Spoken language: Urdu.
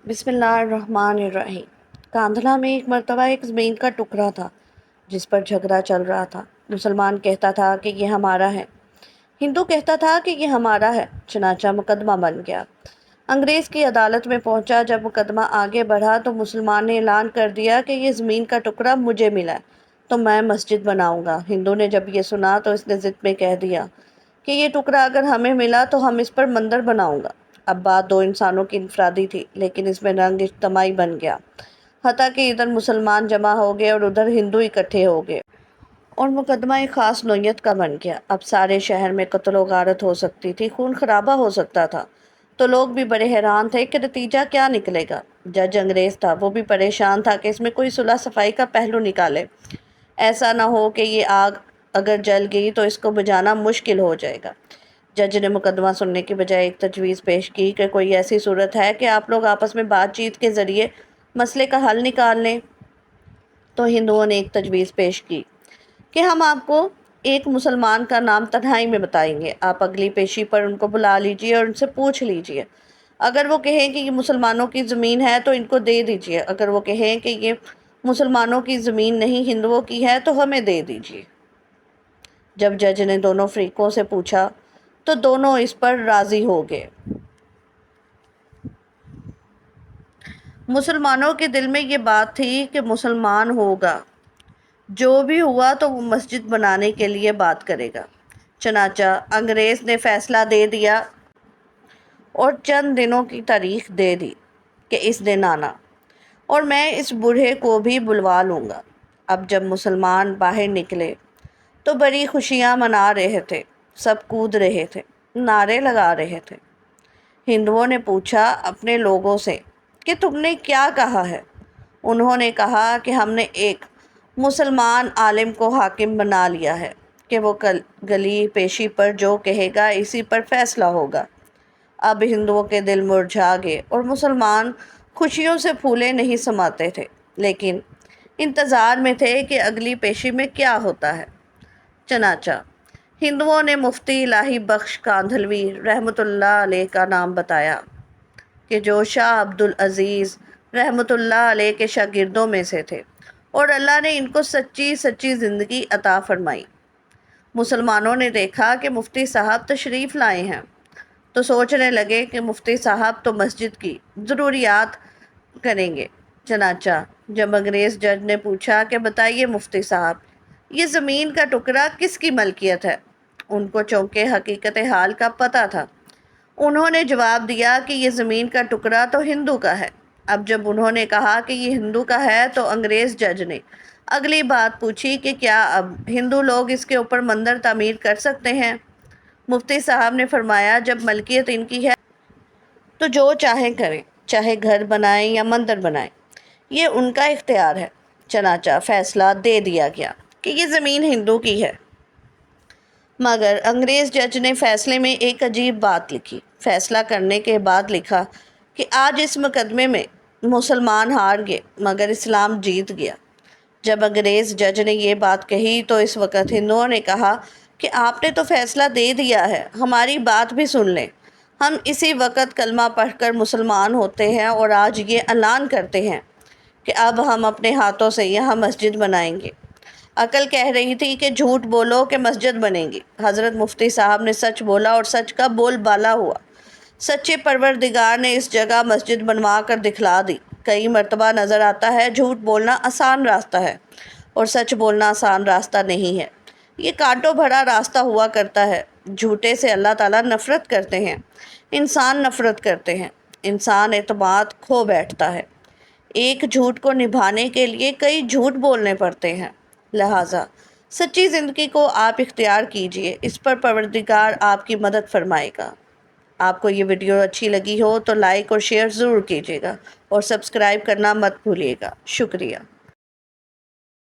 بسم اللہ الرحمن الرحیم۔ کاندھلا میں ایک مرتبہ ایک زمین کا ٹکڑا تھا جس پر جھگڑا چل رہا تھا۔ مسلمان کہتا تھا کہ یہ ہمارا ہے، ہندو کہتا تھا کہ یہ ہمارا ہے۔ چنانچہ مقدمہ بن گیا، انگریز کی عدالت میں پہنچا۔ جب مقدمہ آگے بڑھا تو مسلمان نے اعلان کر دیا کہ یہ زمین کا ٹکڑا مجھے ملا ہے تو میں مسجد بناؤں گا۔ ہندو نے جب یہ سنا تو اس نے ضد میں کہہ دیا کہ یہ ٹکڑا اگر ہمیں ملا تو ہم اس پر مندر بناؤں گا۔ اب بات دو انسانوں کی انفرادی تھی، لیکن اس میں رنگ اجتماعی بن گیا، حتیٰ کہ ادھر مسلمان جمع ہو گئے اور ادھر ہندو اکٹھے ہو گئے، اور مقدمہ ایک خاص نوعیت کا بن گیا۔ اب سارے شہر میں قتل و غارت ہو سکتی تھی، خون خرابہ ہو سکتا تھا، تو لوگ بھی بڑے حیران تھے کہ نتیجہ کیا نکلے گا۔ جج انگریز تھا، وہ بھی پریشان تھا کہ اس میں کوئی صلح صفائی کا پہلو نکالے، ایسا نہ ہو کہ یہ آگ اگر جل گئی تو اس کو بجھانا مشکل ہو جائے گا۔ جج نے مقدمہ سننے کی بجائے ایک تجویز پیش کی کہ کوئی ایسی صورت ہے کہ آپ لوگ آپس میں بات چیت کے ذریعے مسئلے کا حل نکال لیں۔ تو ہندوؤں نے ایک تجویز پیش کی کہ ہم آپ کو ایک مسلمان کا نام تنہائی میں بتائیں گے، آپ اگلی پیشی پر ان کو بلا لیجئے اور ان سے پوچھ لیجئے۔ اگر وہ کہیں کہ یہ مسلمانوں کی زمین ہے تو ان کو دے دیجئے، اگر وہ کہیں کہ یہ مسلمانوں کی زمین نہیں ہندوؤں کی ہے تو ہمیں دے دیجئے۔ جب جج نے دونوں فریقوں سے پوچھا تو دونوں اس پر راضی ہو گئے۔ مسلمانوں کے دل میں یہ بات تھی کہ مسلمان ہوگا، جو بھی ہوا تو وہ مسجد بنانے کے لیے بات کرے گا۔ چنانچہ انگریز نے فیصلہ دے دیا اور چند دنوں کی تاریخ دے دی کہ اس دن آنا، اور میں اس بوڑھے کو بھی بلوا لوں گا۔ اب جب مسلمان باہر نکلے تو بڑی خوشیاں منا رہے تھے، سب کود رہے تھے، نعرے لگا رہے تھے۔ ہندوؤں نے پوچھا اپنے لوگوں سے کہ تم نے کیا کہا ہے؟ انہوں نے کہا کہ ہم نے ایک مسلمان عالم کو حاکم بنا لیا ہے کہ وہ گلی پیشی پر جو کہے گا اسی پر فیصلہ ہوگا۔ اب ہندوؤں کے دل مرجھا گئے اور مسلمان خوشیوں سے پھولے نہیں سماتے تھے، لیکن انتظار میں تھے کہ اگلی پیشی میں کیا ہوتا ہے۔ چنانچہ ہندوؤں نے مفتی الہی بخش کاندھلوی رحمۃ اللہ علیہ کا نام بتایا کہ جو شاہ عبد العزیز رحمۃ اللہ علیہ کے شاگردوں میں سے تھے، اور اللہ نے ان کو سچی زندگی عطا فرمائی۔ مسلمانوں نے دیکھا کہ مفتی صاحب تشریف لائے ہیں تو سوچنے لگے کہ مفتی صاحب تو مسجد کی ضروریات کریں گے۔ چنانچہ جب انگریز جج نے پوچھا کہ بتائیے مفتی صاحب، یہ زمین کا ٹکڑا کس کی ملکیت ہے؟ ان کو چونکہ حقیقت حال کا پتہ تھا۔ انہوں نے جواب دیا کہ یہ زمین کا ٹکڑا تو ہندو کا ہے۔ اب جب انہوں نے کہا کہ یہ ہندو کا ہے تو انگریز جج نے اگلی بات پوچھی کہ کیا اب ہندو لوگ اس کے اوپر مندر تعمیر کر سکتے ہیں؟ مفتی صاحب نے فرمایا جب ملکیت ان کی ہے تو جو چاہیں کریں، چاہے گھر بنائیں یا مندر بنائیں، یہ ان کا اختیار ہے۔ چنانچہ فیصلہ دے دیا گیا کہ یہ زمین ہندو کی ہے۔ مگر انگریز جج نے فیصلے میں ایک عجیب بات لکھی۔ فیصلہ کرنے کے بعد لکھا کہ آج اس مقدمے میں مسلمان ہار گئے مگر اسلام جیت گیا۔ جب انگریز جج نے یہ بات کہی تو اس وقت ہندوؤں نے کہا کہ آپ نے تو فیصلہ دے دیا ہے، ہماری بات بھی سن لیں۔ ہم اسی وقت کلمہ پڑھ کر مسلمان ہوتے ہیں اور آج یہ اعلان کرتے ہیں کہ اب ہم اپنے ہاتھوں سے یہاں مسجد بنائیں گے۔ عقل کہہ رہی تھی کہ جھوٹ بولو کہ مسجد بنے گی۔ حضرت مفتی صاحب نے سچ بولا اور سچ کا بول بالا ہوا۔ سچے پروردگار نے اس جگہ مسجد بنوا کر دکھلا دی۔ کئی مرتبہ نظر آتا ہے جھوٹ بولنا آسان راستہ ہے اور سچ بولنا آسان راستہ نہیں ہے، یہ کانٹوں بھرا راستہ ہوا کرتا ہے۔ جھوٹے سے اللہ تعالیٰ نفرت کرتے ہیں، انسان نفرت کرتے ہیں، انسان اعتماد کھو بیٹھتا ہے۔ ایک جھوٹ کو نبھانے کے لیے کئی جھوٹ بولنے پڑتے ہیں، لہٰذا سچی زندگی کو آپ اختیار کیجئے، اس پر پروردگار آپ کی مدد فرمائے گا۔ آپ کو یہ ویڈیو اچھی لگی ہو تو لائک اور شیئر ضرور کیجیے گا اور سبسکرائب کرنا مت بھولیے گا۔ شکریہ۔